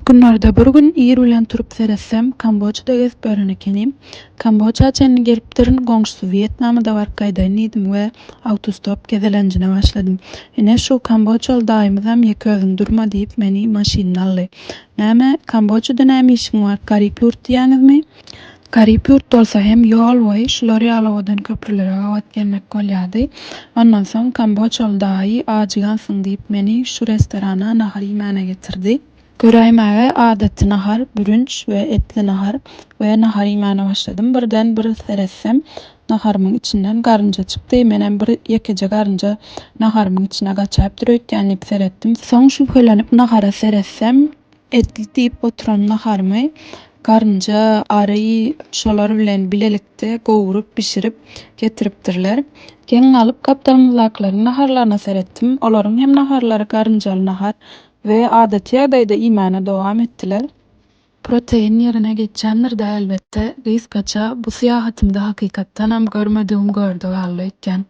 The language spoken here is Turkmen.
Günlerde bir gün ir bilen turup seretsem Kamboçya'da gezip öğrenekenim. Kamboçya çenini gelipdirin goňşusy Vietnamda barkaýdan idim we autostop gezelenjine başladym. Ine şu Kamboçyaly daýymyzam ýeki özüň durma diýip meni maşyna aldy. Näme Kamboçya'da näme işiň bar? Garyp ýurt diýäňizmi? Garyp ýurt bolsa hem ýol boýy şolary ýalawadan köprülere gawat gelmek bolýardy. Ondan soň Kamboçyaly daýy ajygansyň diýip meni şu restorana nahar ýemäne getirdi. Göräýmäge adaty nahar, bürünç we etli nahar we nahar ýemäne başladym. Birden bir seretsem naharymyň içinden garynja çykdy. Menem bir ýekeje garynja naharymyň içine gaçap durýardyp seretdim. Soň şüphelenip nahara seretsem etli diýip oturan naharymy garynja, ary şolar bilen bilelikde gowurup pişirip getiripdirler. Geň alyp gapdalymyzdakylaryň naharlaryna seretdim. Olaryň hem naharlary garynjaly nahar we adaty ýagdaýda ýemäne dowam etdiler. Protein ýerine geçýändir-de elbetde. Gysgaça bu syýahatymda hakykatdanam görmediğim gördü gally etken.